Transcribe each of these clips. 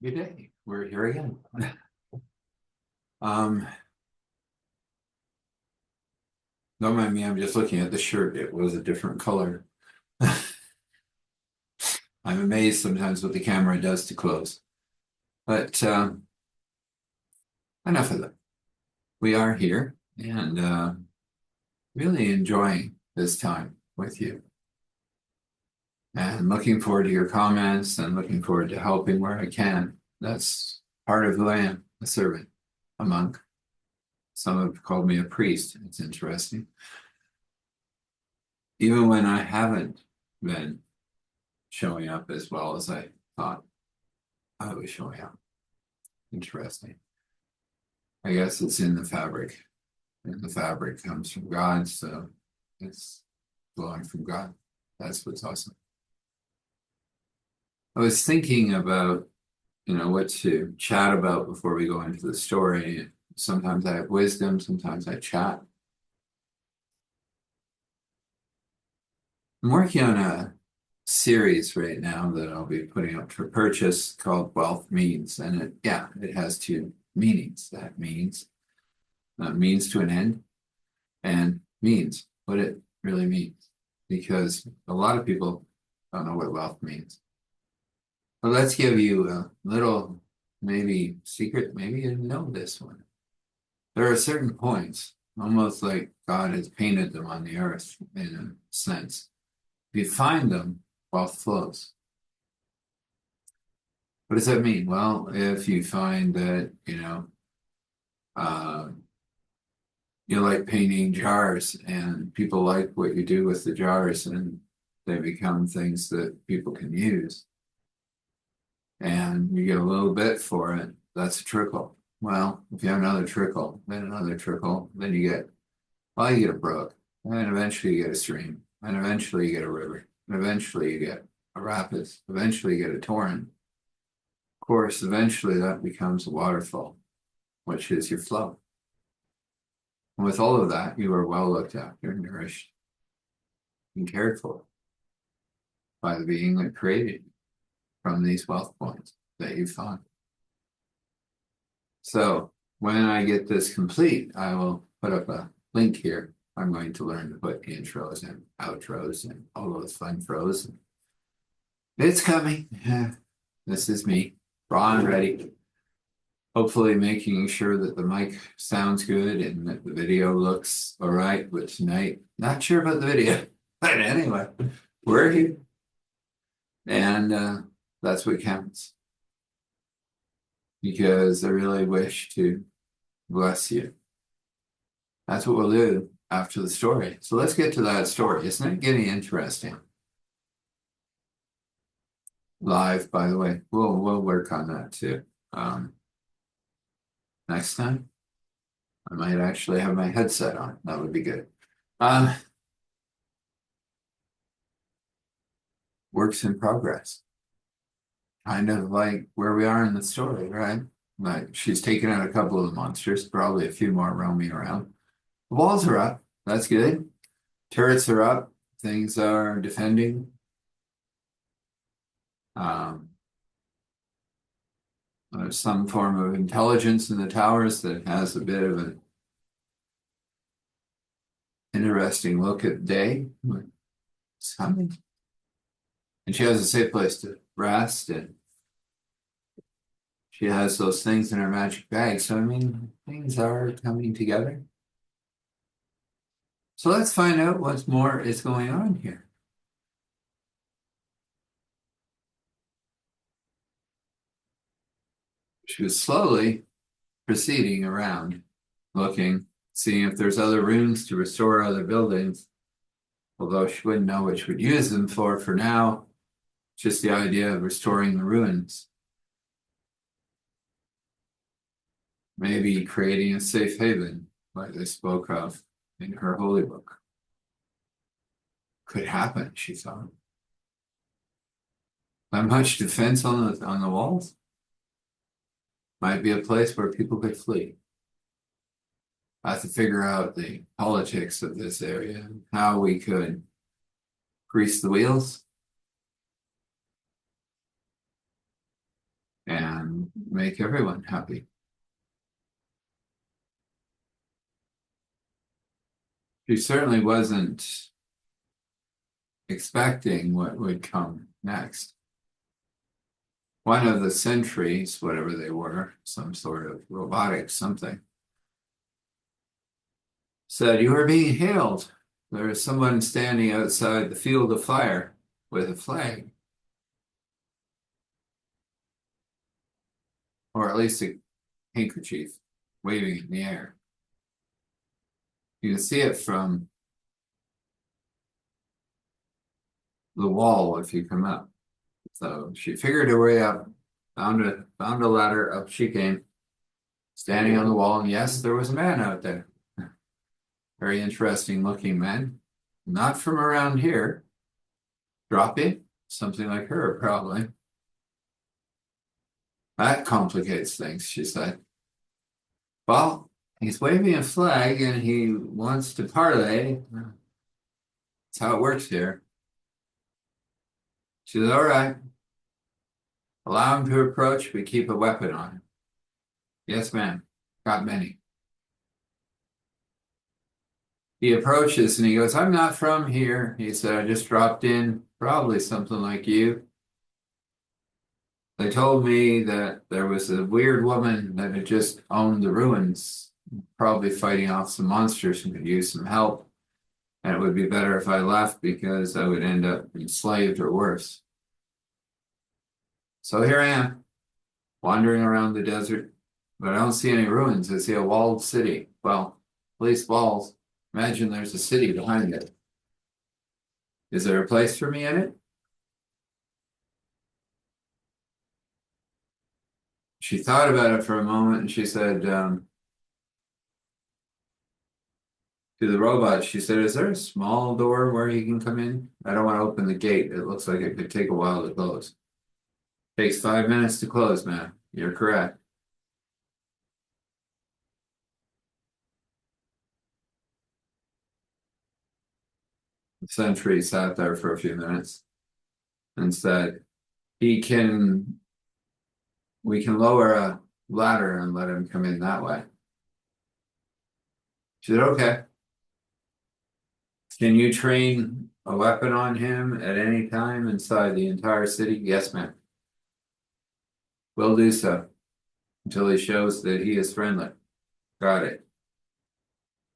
Good day. We're here again. Um, don't mind me, I'm just looking at the shirt. It was a different color. I'm amazed sometimes what the camera does to clothes. But enough of that. We are here and really enjoying this time with you. And looking forward to your comments and looking forward to helping where I can. That's part of who I am, a servant, a monk. Some have called me a priest. It's interesting. Even when I haven't been showing up as well as I thought I was showing up. Interesting. I guess it's in the fabric, and the fabric comes from God, so it's flowing from God. That's what's awesome. I was thinking about, what to chat about before we go into the story. Sometimes I have wisdom, sometimes I chat. I'm working on a series right now that I'll be putting up for purchase called Wealth Means. And it has two meanings. That means to an end and means what it really means. Because a lot of people don't know what wealth means. But let's give you a little maybe secret, maybe you didn't know this one. There are certain points, almost like God has painted them on the earth in a sense. If you find them, wealth flows. What does that mean? Well, if you find that, you like painting jars and people like what you do with the jars and they become things that people can use and you get a little bit for it, that's a trickle. Well, if you have another trickle, then another trickle, then you get a brook, and then eventually you get a stream, and eventually you get a river, and eventually you get a rapids, eventually you get a torrent. Of course, eventually that becomes a waterfall, which is your flow. And with all of that, you are well looked after, nourished, and cared for by the being that created you from these wealth points that you found. So when I get this complete, I will put up a link here. I'm going to learn to put intros and outros and all those fun throws. It's coming. This is me, raw and ready. Hopefully making sure that the mic sounds good and that the video looks all right. But tonight, not sure about the video. But anyway, we're here. And that's what counts. Because I really wish to bless you. That's what we'll do after the story. So let's get to that story. Isn't it getting interesting? Live, by the way. We'll work on that too. Next time, I might actually have my headset on. That would be good. Works in progress. Kind of like where we are in the story, right? Like she's taken out a couple of the monsters, probably a few more roaming around. The walls are up. That's good. Turrets are up. Things are defending. There's some form of intelligence in the towers that has a bit of an interesting look at day. It's coming. And she has a safe place to rest, and she has those things in her magic bag. So, I mean, things are coming together. So let's find out what more is going on here. She was slowly proceeding around, looking, seeing if there's other runes to restore other buildings, although she wouldn't know what she would use them for now, just the idea of restoring the ruins. Maybe creating a safe haven, like they spoke of in her holy book. Could happen, she thought. Not much defense on the walls. Might be a place where people could flee. I have to figure out the politics of this area and how we could grease the wheels and make everyone happy. She certainly wasn't expecting what would come next. One of the sentries, whatever they were, some sort of robotic something, said, "You are being hailed. There is someone standing outside the field of fire with a flag, or at least a handkerchief waving in the air. You can see it from the wall if you come up." So she figured her way up, found a ladder, up she came, standing on the wall, and yes, there was a man out there. Very interesting looking man. Not from around here. Drop in, something like her, probably. That complicates things, she said. Well, he's waving a flag and he wants to parley. That's how it works here. She said, "All right. Allow him to approach. We keep a weapon on him." "Yes, ma'am. Got many." He approaches and he goes, "I'm not from here." He said, "I just dropped in, probably something like you. They told me that there was a weird woman that had just owned the ruins, probably fighting off some monsters and could use some help. And it would be better if I left because I would end up enslaved or worse. So here I am, wandering around the desert, but I don't see any ruins. I see a walled city. Well, at least walls. Imagine there's a city behind it. Is there a place for me in it?" She thought about it for a moment and she said, to the robot, she said, "Is there a small door where he can come in? I don't want to open the gate. It looks like it could take a while to close." "Takes 5 minutes to close, ma'am. You're correct." The sentry sat there for a few minutes and said, we can lower a ladder and let him come in that way." She said, "Okay. Can you train a weapon on him at any time inside the entire city?" "Yes, ma'am." "We'll do so until he shows that he is friendly." "Got it.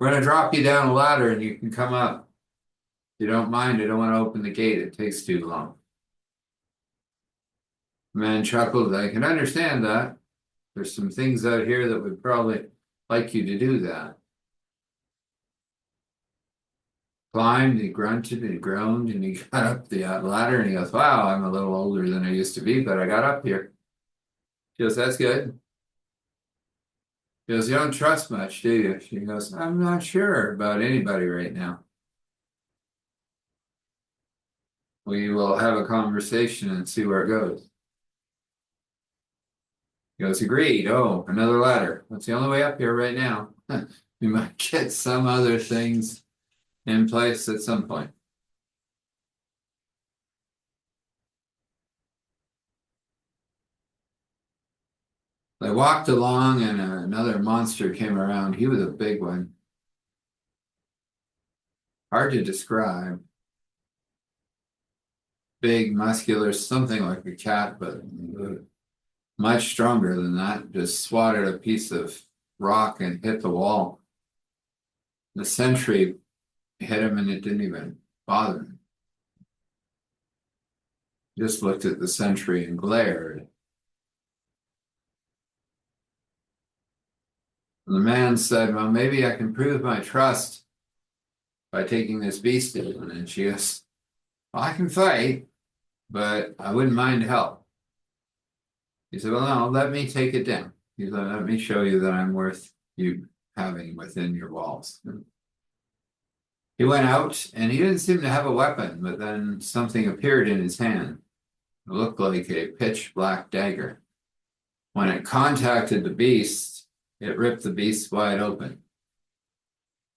We're going to drop you down a ladder and you can come up. If you don't mind, I don't want to open the gate. It takes too long." The man chuckled. "I can understand that. There's some things out here that would probably like you to do that." Climbed, he grunted, he groaned, and he got up the ladder and he goes, "Wow, I'm a little older than I used to be, but I got up here." She goes, "That's good." He goes, "You don't trust much, do you?" She goes, "I'm not sure about anybody right now. We will have a conversation and see where it goes." He goes, "Agreed. Oh, another ladder. That's the only way up here right now. We might get some other things in place at some point." They walked along and another monster came around. He was a big one. Hard to describe. Big, muscular, something like a cat, but much stronger than that. Just swatted a piece of rock and hit the wall. The sentry hit him and it didn't even bother him. Just looked at the sentry and glared. The man said, "Well, maybe I can prove my trust by taking this beast in." And she goes, "Well, I can fight, but I wouldn't mind help." He said, "Well, no, let me take it down." He said, "Let me show you that I'm worth you having within your walls." He went out and he didn't seem to have a weapon, but then something appeared in his hand. It looked like a pitch black dagger. When it contacted the beast, it ripped the beast wide open.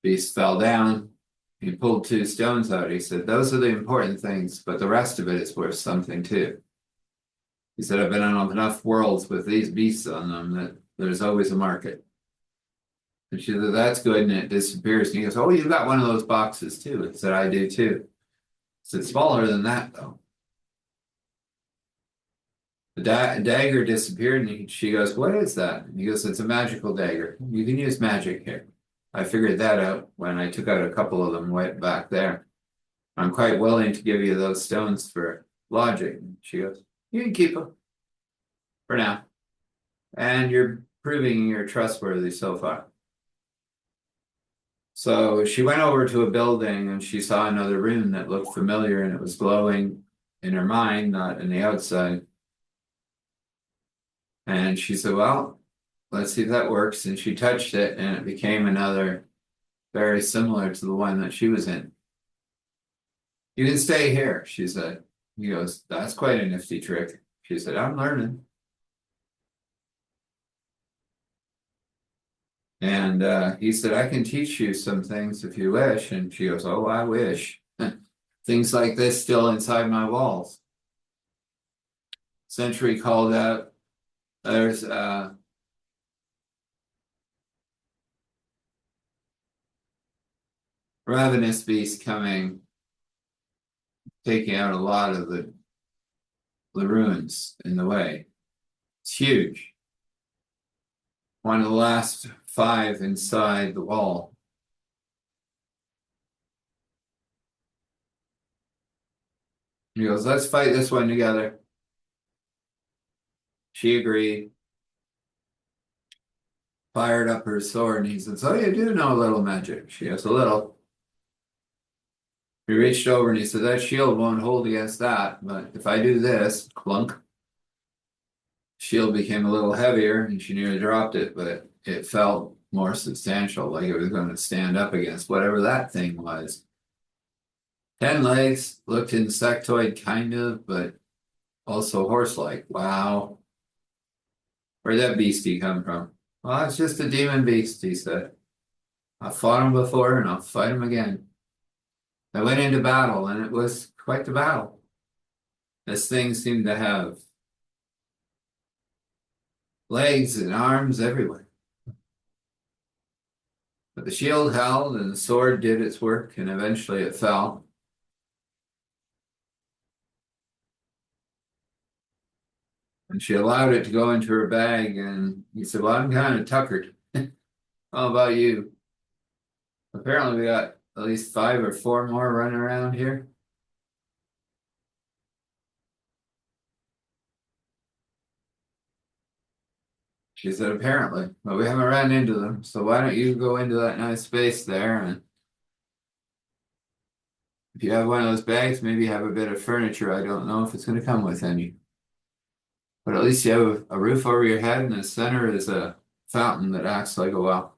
Beast fell down. He pulled 2 stones out. He said, "Those are the important things, but the rest of it is worth something too." He said, I've been on enough worlds with these beasts on them that there's always a market. And she said, that's good, and it disappears. And he goes, oh, you've got one of those boxes too. I said, I do too. I said, smaller than that though. The dagger disappeared, and she goes, what is that? And he goes, it's a magical dagger. You can use magic here. I figured that out when I took out a couple of them right back there. I'm quite willing to give you those stones for logic. And she goes, you can keep them for now. And you're proving you're trustworthy so far. So she went over to a building and she saw another room that looked familiar, and it was glowing in her mind, not in the outside. And she said, well, let's see if that works. And she touched it and it became another very similar to the one that she was in. You can stay here, she said. He goes, that's quite a nifty trick. She said, I'm learning. And he said, I can teach you some things if you wish. And she goes, oh, I wish. Things like this still inside my walls. Sentry called out, there's ravenous beast coming, taking out a lot of the ruins in the way. It's huge. One of the last 5 inside the wall. He goes, let's fight this one together. She agreed. Fired up her sword, and he said, so you do know a little magic. She goes, a little. He reached over and he said, that shield won't hold against that, but if I do this, clunk, shield became a little heavier and she nearly dropped it, but it felt more substantial, like it was going to stand up against whatever that thing was. 10 legs, looked insectoid kind of, but also horse-like. Wow. Where'd that beastie come from? Well, it's just a demon beast, he said. I've fought him before and I'll fight him again. I went into battle and it was quite the battle. This thing seemed to have legs and arms everywhere. But the shield held and the sword did its work, and eventually it fell. And she allowed it to go into her bag, and he said, well, I'm kind of tuckered. How about you? Apparently we got at least 5 or 4 more running around here. She said, apparently, but we haven't run into them. So why don't you go into that nice space there, and if you have one of those bags, maybe you have a bit of furniture. I don't know if it's going to come with any. But at least you have a roof over your head, and the center is a fountain that acts like a well.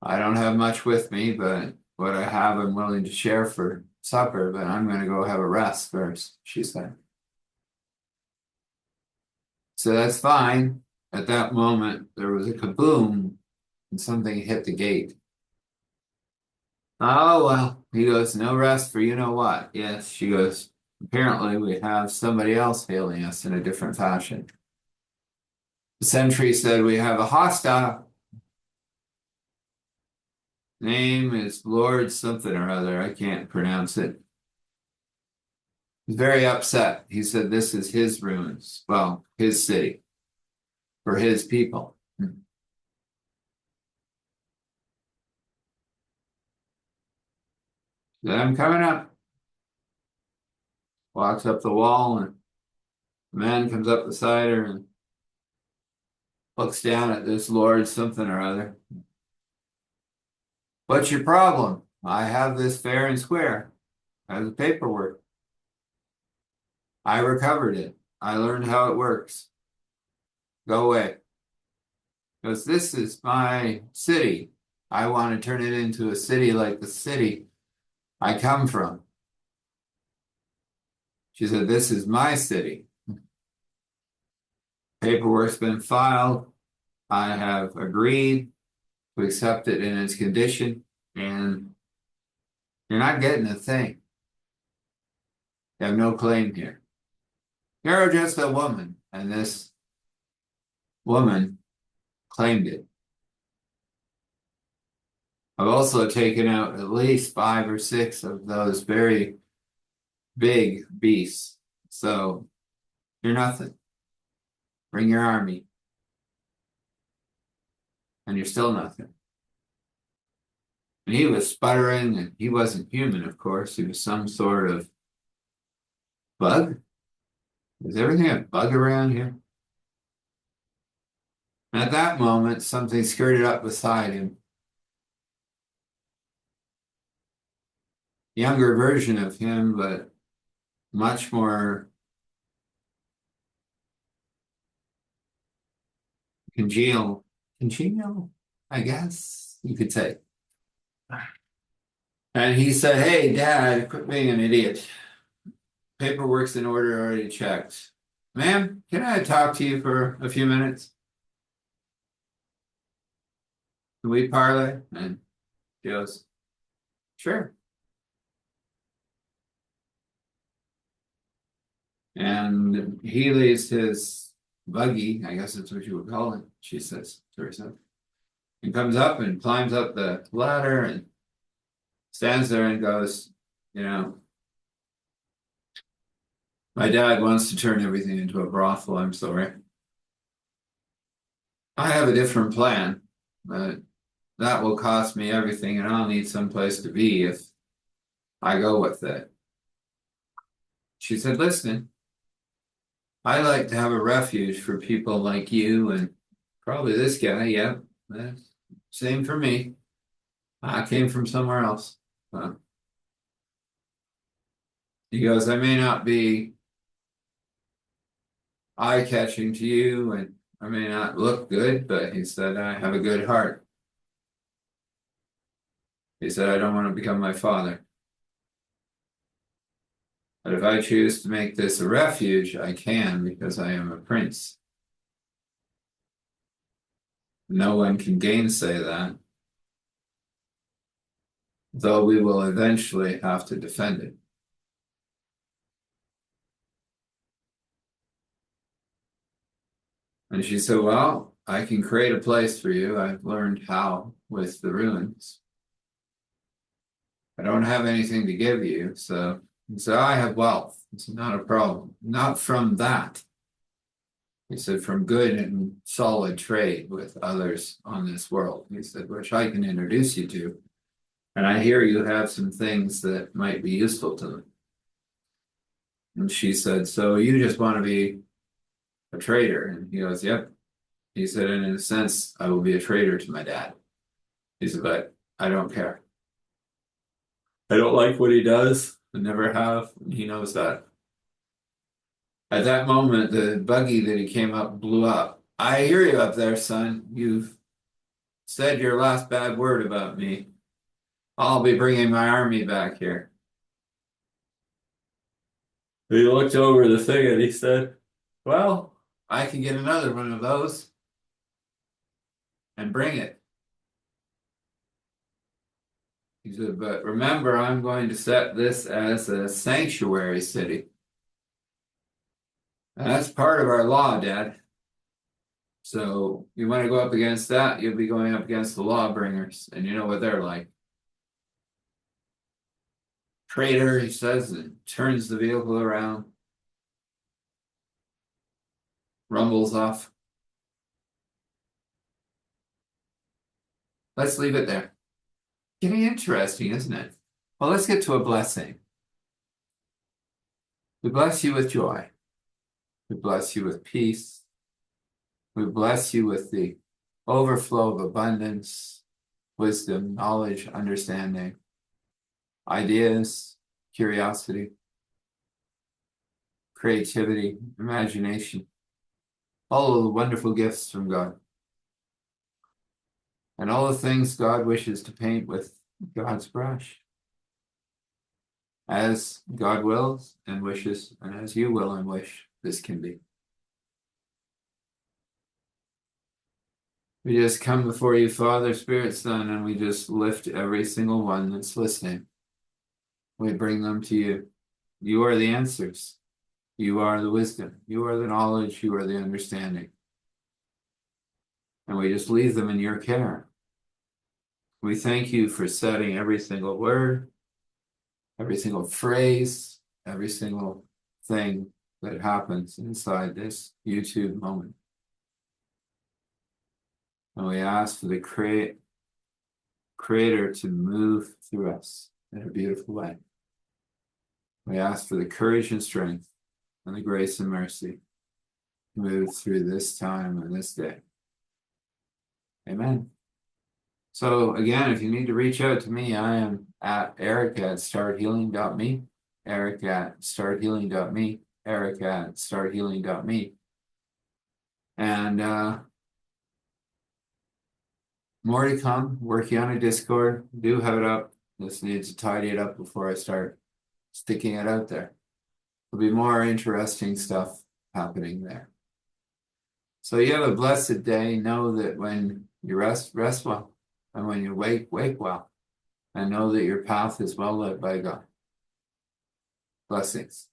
I don't have much with me, but what I have I'm willing to share for supper, but I'm going to go have a rest first, she said. So that's fine. At that moment, there was a kaboom and something hit the gate. Oh, well, he goes, no rest for you know what. Yes, she goes, apparently we have somebody else hailing us in a different fashion. The sentry said, we have a hostile. Name is Lord something or other. I can't pronounce it. He's very upset. He said, this is his ruins. Well, his city. For his people. Then I'm coming up. Walks up the wall, and the man comes up beside her and looks down at this Lord something or other. What's your problem? I have this fair and square. I have the paperwork. I recovered it. I learned how it works. Go away. Because this is my city. I want to turn it into a city like the city I come from. She said, this is my city. Paperwork's been filed. I have agreed to accept it in its condition, and you're not getting a thing. You have no claim here. You're just a woman. And this woman claimed it. I've also taken out at least 5 or 6 of those very big beasts. So you're nothing. Bring your army. And you're still nothing. And he was sputtering, and he wasn't human, of course. He was some sort of bug. Is everything a bug around here? And at that moment, something skirted up beside him. Younger version of him, but much more congenial, I guess you could say. And he said, "Hey, Dad, quit being an idiot. Paperwork's in order, already checked. Ma'am, can I talk to you for a few minutes? Can we parlay?" And she goes, "Sure." And he leaves his buggy, I guess that's what you would call it, she says to herself. He comes up and climbs up the ladder and stands there and goes, "You know, my dad wants to turn everything into a brothel. I'm sorry. I have a different plan, but that will cost me everything, and I'll need some place to be if I go with it." She said, "Listen, I like to have a refuge for people like you and probably this guy. Yep, same for me. I came from somewhere else." Uh, he goes, "I may not be eye-catching to you, and I may not look good, but," he said, "I have a good heart." He said, "I don't want to become my father. But if I choose to make this a refuge, I can because I am a prince. No one can gainsay that, though we will eventually have to defend it." And she said, "Well, I can create a place for you. I've learned how with the ruins. I don't have anything to give you, so I have wealth. It's not a problem. Not from that." He said, "From good and solid trade with others on this world." He said, "Which I can introduce you to. And I hear you have some things that might be useful to them." And she said, "So you just want to be a trader?" And he goes, "Yep." He said, "And in a sense, I will be a traitor to my dad." He said, "But I don't care. I don't like what he does. I never have. And he knows that." At that moment, the buggy that he came up blew up. "I hear you up there, son. You've said your last bad word about me. I'll be bringing my army back here." He looked over the thing and he said, "Well, I can get another one of those and bring it." He said, "But remember, I'm going to set this as a sanctuary city. And that's part of our law, Dad. So you want to go up against that, you'll be going up against the lawbringers, and you know what they're like." "Traitor," he says, and turns the vehicle around, rumbles off. Let's leave it there. Getting interesting, isn't it? Well, let's get to a blessing. We bless you with joy. We bless you with peace. We bless you with the overflow of abundance, wisdom, knowledge, understanding, ideas, curiosity, creativity, imagination, all of the wonderful gifts from God, and all the things God wishes to paint with God's brush, as God wills and wishes, and as you will and wish this can be. We just come before you, Father, Spirit, Son, and we just lift every single one that's listening. We bring them to you. You are the answers. You are the wisdom. You are the knowledge. You are the understanding. And we just leave them in your care. We thank you for setting every single word, every single phrase, every single thing that happens inside this YouTube moment. And we ask for the Creator to move through us in a beautiful way. We ask for the courage and strength and the grace and mercy to move through this time and this day. Amen. So again, if you need to reach out to me, I am at eric@starthealing.me, eric@starthealing.me, eric@starthealing.me. And more to come, working on a Discord. Do have it up. Just need to tidy it up before I start sticking it out there. There'll be more interesting stuff happening there. So you have a blessed day. Know that when you rest well. And when you wake well. And know that your path is well led by God. Blessings.